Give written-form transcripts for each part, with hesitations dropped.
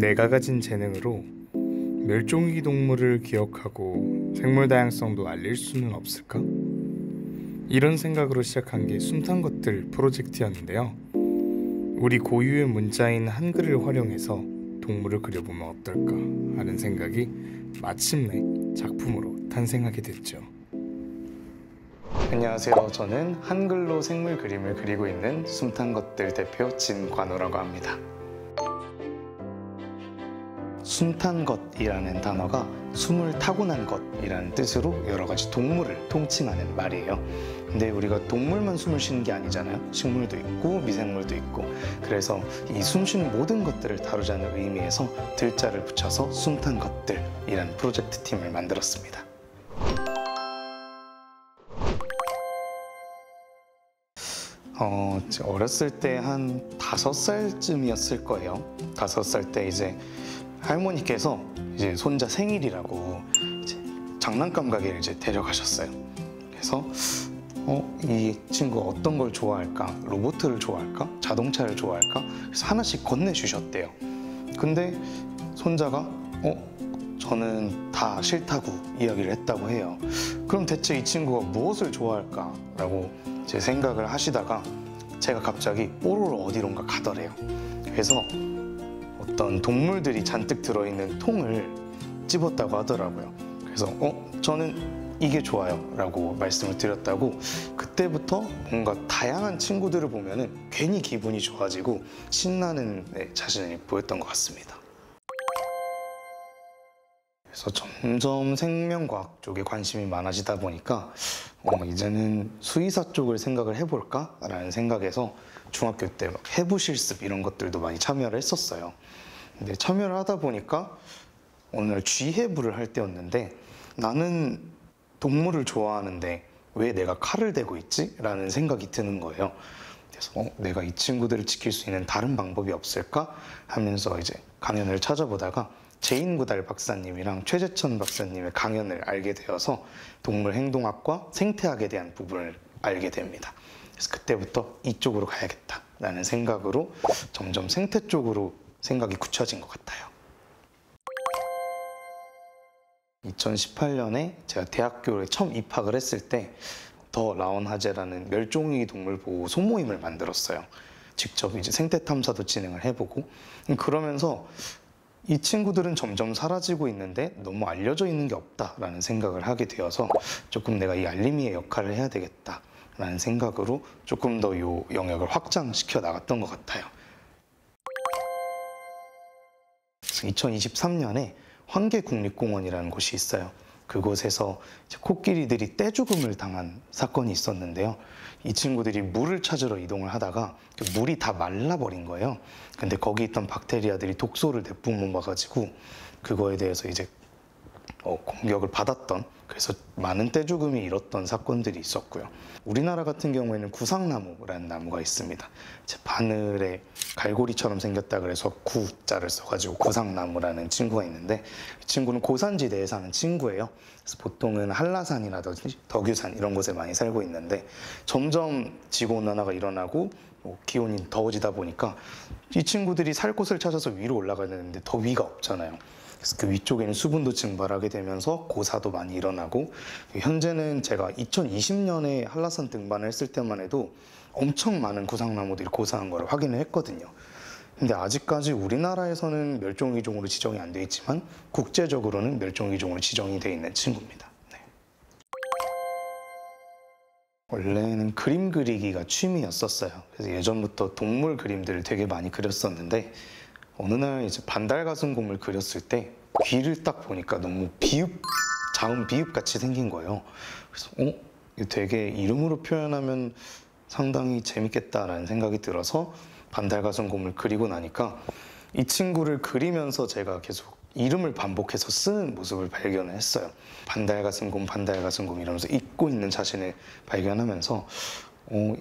내가 가진 재능으로 멸종위기 동물을 기억하고 생물 다양성도 알릴 수는 없을까? 이런 생각으로 시작한 게 숨탄 것들 프로젝트였는데요. 우리 고유의 문자인 한글을 활용해서 동물을 그려보면 어떨까 하는 생각이 마침내 작품으로 탄생하게 됐죠. 안녕하세요. 저는 한글로 생물 그림을 그리고 있는 숨탄 것들 대표 진관우라고 합니다. 숨탄 것이라는 단어가 숨을 타고난 것이라는 뜻으로 여러 가지 동물을 통칭하는 말이에요. 근데 우리가 동물만 숨을 쉬는 게 아니잖아요. 식물도 있고 미생물도 있고. 그래서 이 숨쉬는 모든 것들을 다루자는 의미에서 들자를 붙여서 숨탄 것들이라는 프로젝트 팀을 만들었습니다. 어렸을 때 한 5살쯤이었을 거예요. 5살 때 이제 할머니께서 이제 손자 생일이라고 이제 장난감 가게를 이제 데려가셨어요. 그래서 이 친구가 어떤 걸 좋아할까? 로봇을 좋아할까? 자동차를 좋아할까? 그래서 하나씩 건네주셨대요. 근데 손자가 저는 다 싫다고 이야기를 했다고 해요. 그럼 대체 이 친구가 무엇을 좋아할까? 라고 제 생각을 하시다가 제가 갑자기 뽀로로 어디론가 가더래요. 그래서 어떤 동물들이 잔뜩 들어있는 통을 집었다고 하더라고요. 그래서 저는 이게 좋아요 라고 말씀을 드렸다고, 그때부터 뭔가 다양한 친구들을 보면은 괜히 기분이 좋아지고 신나는 자신을 보였던 것 같습니다. 그래서 점점 생명과학 쪽에 관심이 많아지다 보니까 이제는 수의사 쪽을 생각을 해볼까? 라는 생각에서 중학교 때 막 해부 실습 이런 것들도 많이 참여를 했었어요. 근데 참여를 하다 보니까 어느 날 쥐해부를 할 때였는데, 나는 동물을 좋아하는데 왜 내가 칼을 대고 있지? 라는 생각이 드는 거예요. 그래서 내가 이 친구들을 지킬 수 있는 다른 방법이 없을까? 하면서 이제 강연을 찾아보다가 제인구달 박사님이랑 최재천 박사님의 강연을 알게 되어서 동물 행동학과 생태학에 대한 부분을 알게 됩니다. 그래서 그때부터 이쪽으로 가야겠다라는 생각으로 점점 생태 쪽으로 생각이 굳혀진 것 같아요. 2018년에 제가 대학교에 처음 입학을 했을 때 더 라온하제라는 멸종위기 동물 보호 소모임을 만들었어요. 직접 이제 생태 탐사도 진행을 해보고, 그러면서 이 친구들은 점점 사라지고 있는데 너무 알려져 있는 게 없다라는 생각을 하게 되어서 조금 내가 이 알림이의 역할을 해야 되겠다라는 생각으로 조금 더 이 영역을 확장시켜 나갔던 것 같아요. 2023년에 환계국립공원이라는 곳이 있어요. 그곳에서 코끼리들이 떼죽음을 당한 사건이 있었는데요. 이 친구들이 물을 찾으러 이동을 하다가 물이 다 말라버린 거예요. 근데 거기 있던 박테리아들이 독소를 내뿜어가지고 그거에 대해서 이제 공격을 받았던, 그래서 많은 떼죽음이 일었던 사건들이 있었고요. 우리나라 같은 경우에는 구상나무라는 나무가 있습니다. 바늘에 갈고리처럼 생겼다 그래서 구자를 써가지고 구상나무라는 친구가 있는데, 이 친구는 고산지대에 사는 친구예요. 그래서 보통은 한라산이라든지 덕유산 이런 곳에 많이 살고 있는데, 점점 지구온난화가 일어나고 기온이 더워지다 보니까 이 친구들이 살 곳을 찾아서 위로 올라가야 되는데 더 위가 없잖아요. 그래서 그 위쪽에는 수분도 증발하게 되면서 고사도 많이 일어나고, 현재는 제가 2020년에 한라산 등반을 했을 때만 해도 엄청 많은 구상나무들이 고사한 걸 확인을 했거든요. 근데 아직까지 우리나라에서는 멸종위기종으로 지정이 안 돼 있지만 국제적으로는 멸종위기종으로 지정이 돼 있는 친구입니다. 네. 원래는 그림 그리기가 취미였었어요. 그래서 예전부터 동물 그림들을 되게 많이 그렸었는데, 어느 날 이제 반달가슴곰을 그렸을 때 귀를 딱 보니까 너무 자음 비읍 같이 생긴 거예요. 그래서 이거 되게 이름으로 표현하면 상당히 재밌겠다라는 생각이 들어서 반달가슴곰을 그리고 나니까 이 친구를 그리면서 제가 계속 이름을 반복해서 쓰는 모습을 발견을 했어요. 반달가슴곰, 반달가슴곰 이러면서 잊고 있는 자신을 발견하면서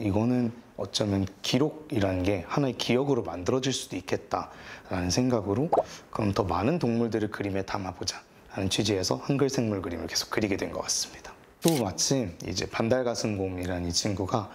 이거는 어쩌면 기록이라는 게 하나의 기억으로 만들어질 수도 있겠다라는 생각으로, 그럼 더 많은 동물들을 그림에 담아보자 하는 취지에서 한글 생물 그림을 계속 그리게 된 것 같습니다. 또 마침 이제 반달가슴곰이라는 이 친구가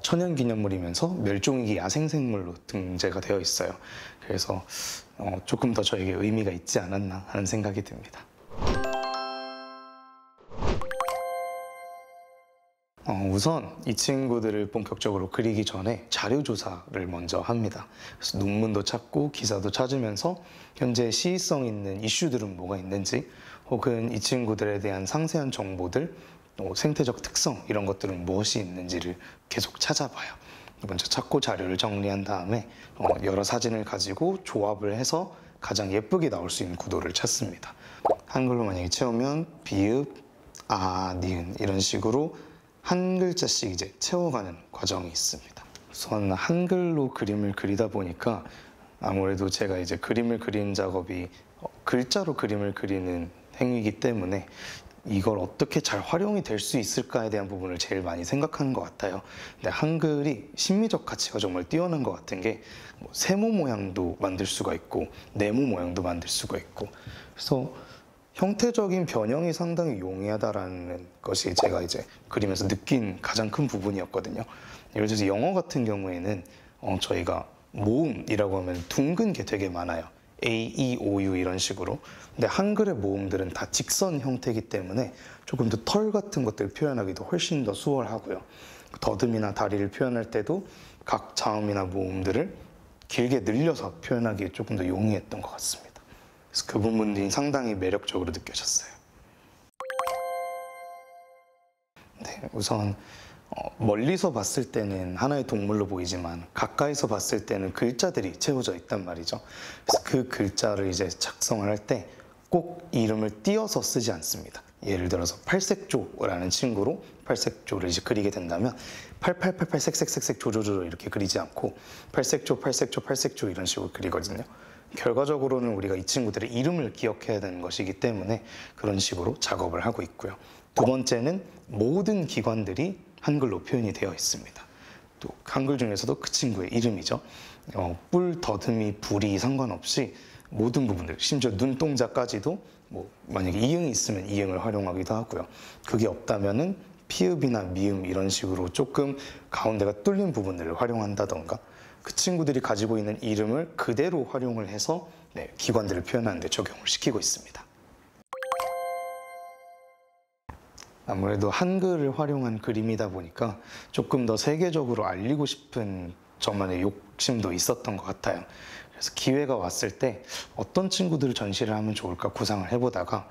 천연기념물이면서 멸종위기 야생생물로 등재가 되어 있어요. 그래서 조금 더 저에게 의미가 있지 않았나 하는 생각이 듭니다. 우선 이 친구들을 본격적으로 그리기 전에 자료 조사를 먼저 합니다. 그래서 논문도 찾고 기사도 찾으면서 현재 시의성 있는 이슈들은 뭐가 있는지, 혹은 이 친구들에 대한 상세한 정보들, 또 생태적 특성 이런 것들은 무엇이 있는지를 계속 찾아봐요. 먼저 찾고 자료를 정리한 다음에 여러 사진을 가지고 조합을 해서 가장 예쁘게 나올 수 있는 구도를 찾습니다. 한글로 만약에 채우면 비읍, 아, 니은 이런 식으로 한 글자씩 이제 채워가는 과정이 있습니다. 우선 한글로 그림을 그리다 보니까 아무래도 제가 이제 그림을 그리는 작업이 글자로 그림을 그리는 행위이기 때문에 이걸 어떻게 잘 활용이 될 수 있을까에 대한 부분을 제일 많이 생각하는 것 같아요. 근데 한글이 심미적 가치가 정말 뛰어난 것 같은 게 세모 모양도 만들 수가 있고 네모 모양도 만들 수가 있고, 그래서 형태적인 변형이 상당히 용이하다라는 것이 제가 이제 그리면서 느낀 가장 큰 부분이었거든요. 예를 들어서 영어 같은 경우에는 저희가 모음이라고 하면 둥근 게 되게 많아요. A, E, O, U 이런 식으로. 근데 한글의 모음들은 다 직선 형태이기 때문에 조금 더 털 같은 것들을 표현하기도 훨씬 더 수월하고요. 더듬이나 다리를 표현할 때도 각 자음이나 모음들을 길게 늘려서 표현하기에 조금 더 용이했던 것 같습니다. 그래서 그 부분들이 상당히 매력적으로 느껴졌어요. 네, 우선 멀리서 봤을 때는 하나의 동물로 보이지만 가까이서 봤을 때는 글자들이 채워져 있단 말이죠. 그래서 그 글자를 이제 작성을 할 때 꼭 이름을 띄어서 쓰지 않습니다. 예를 들어서 팔색조라는 친구로 팔색조를 이제 그리게 된다면 8888 색색색색 조조조 이렇게 그리지 않고 팔색조 팔색조 팔색조 이런 식으로 그리거든요. 결과적으로는 우리가 이 친구들의 이름을 기억해야 되는 것이기 때문에 그런 식으로 작업을 하고 있고요. 두 번째는 모든 기관들이 한글로 표현이 되어 있습니다. 또 한글 중에서도 그 친구의 이름이죠. 뿔, 더듬이, 불이 상관없이 모든 부분들, 심지어 눈동자까지도 만약에 이응이 있으면 이응을 활용하기도 하고요. 그게 없다면은 피읍이나 미음 이런 식으로 조금 가운데가 뚫린 부분들을 활용한다던가, 그 친구들이 가지고 있는 이름을 그대로 활용을 해서 기관들을 표현하는 데 적용을 시키고 있습니다. 아무래도 한글을 활용한 그림이다 보니까 조금 더 세계적으로 알리고 싶은 저만의 욕심도 있었던 것 같아요. 그래서 기회가 왔을 때 어떤 친구들을 전시를 하면 좋을까 구상을 해보다가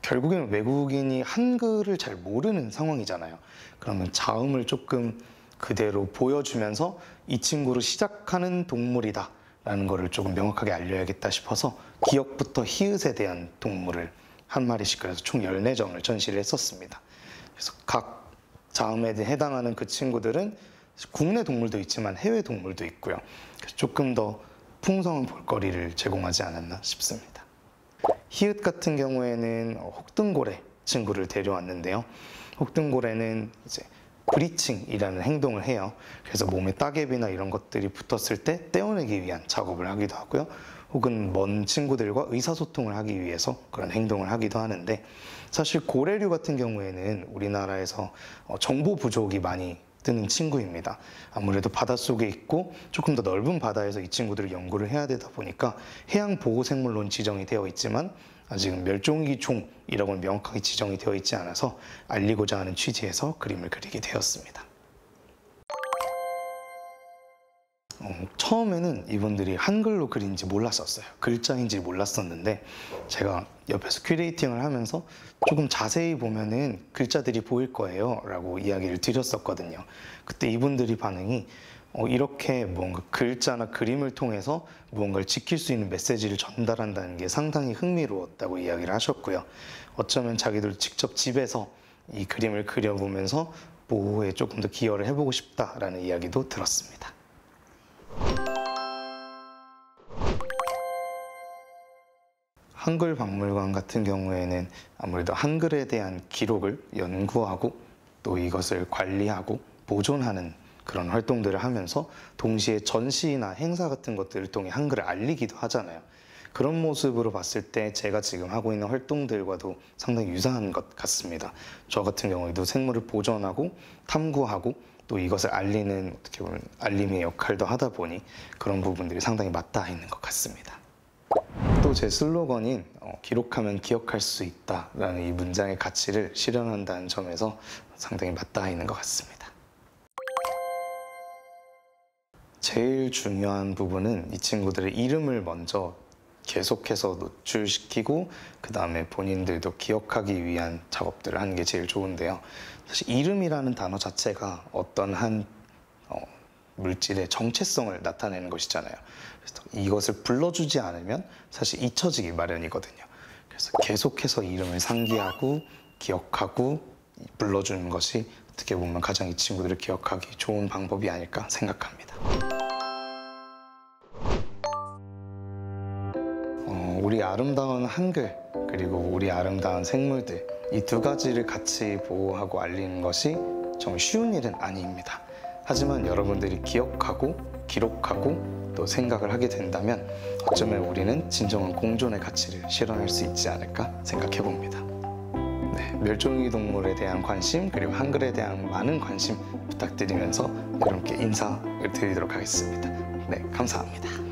결국에는 외국인이 한글을 잘 모르는 상황이잖아요. 그러면 자음을 조금 그대로 보여주면서 이 친구로 시작하는 동물이다 라는 거를 조금 명확하게 알려야겠다 싶어서 기역부터 히읗에 대한 동물을 한 마리씩, 그래서 총 14점을 전시를 했었습니다. 그래서 각 자음에 해당하는 그 친구들은 국내 동물도 있지만 해외 동물도 있고요. 그래서 조금 더 풍성한 볼거리를 제공하지 않았나 싶습니다. 히읗 같은 경우에는 혹등고래 친구를 데려왔는데요. 혹등고래는 이제 브리칭이라는 행동을 해요. 그래서 몸에 따개비나 이런 것들이 붙었을 때 떼어내기 위한 작업을 하기도 하고요. 혹은 먼 친구들과 의사소통을 하기 위해서 그런 행동을 하기도 하는데, 사실 고래류 같은 경우에는 우리나라에서 정보 부족이 많이 뜨는 친구입니다. 아무래도 바닷속에 있고 조금 더 넓은 바다에서 이 친구들을 연구를 해야 되다 보니까 해양보호생물로는 지정이 되어 있지만 아직은 멸종위기 종이라고는 명확하게 지정이 되어 있지 않아서 알리고자 하는 취지에서 그림을 그리게 되었습니다. 처음에는 이분들이 한글로 그린지 몰랐었어요. 글자인지 몰랐었는데 제가 옆에서 큐레이팅을 하면서 조금 자세히 보면은 글자들이 보일 거예요 라고 이야기를 드렸었거든요. 그때 이분들이 반응이 이렇게 뭔가 글자나 그림을 통해서 무언가를 지킬 수 있는 메시지를 전달한다는 게 상당히 흥미로웠다고 이야기를 하셨고요. 어쩌면 자기들 직접 집에서 이 그림을 그려보면서 보호에 조금 더 기여를 해보고 싶다라는 이야기도 들었습니다. 한글박물관 같은 경우에는 아무래도 한글에 대한 기록을 연구하고 또 이것을 관리하고 보존하는 그런 활동들을 하면서 동시에 전시나 행사 같은 것들을 통해 한글을 알리기도 하잖아요. 그런 모습으로 봤을 때 제가 지금 하고 있는 활동들과도 상당히 유사한 것 같습니다. 저 같은 경우에도 생물을 보존하고 탐구하고 또 이것을 알리는 어떻게 보면 알림의 역할도 하다 보니 그런 부분들이 상당히 맞닿아 있는 것 같습니다. 또 제 슬로건인 기록하면 기억할 수 있다라는 이 문장의 가치를 실현한다는 점에서 상당히 맞닿아 있는 것 같습니다. 제일 중요한 부분은 이 친구들의 이름을 먼저 계속해서 노출시키고 그 다음에 본인들도 기억하기 위한 작업들을 하는 게 제일 좋은데요. 사실 이름이라는 단어 자체가 어떤 한 물질의 정체성을 나타내는 것이잖아요. 그래서 이것을 불러주지 않으면 사실 잊혀지기 마련이거든요. 그래서 계속해서 이름을 상기하고 기억하고 불러주는 것이 어떻게 보면 가장 이 친구들을 기억하기 좋은 방법이 아닐까 생각합니다. 우리 아름다운 한글 그리고 우리 아름다운 생물들 이 두 가지를 같이 보호하고 알리는 것이 정말 쉬운 일은 아닙니다. 하지만 여러분들이 기억하고 기록하고 또 생각을 하게 된다면 어쩌면 우리는 진정한 공존의 가치를 실현할 수 있지 않을까 생각해 봅니다. 네, 멸종위기 동물에 대한 관심 그리고 한글에 대한 많은 관심 부탁드리면서 여러분께 인사를 드리도록 하겠습니다. 네, 감사합니다.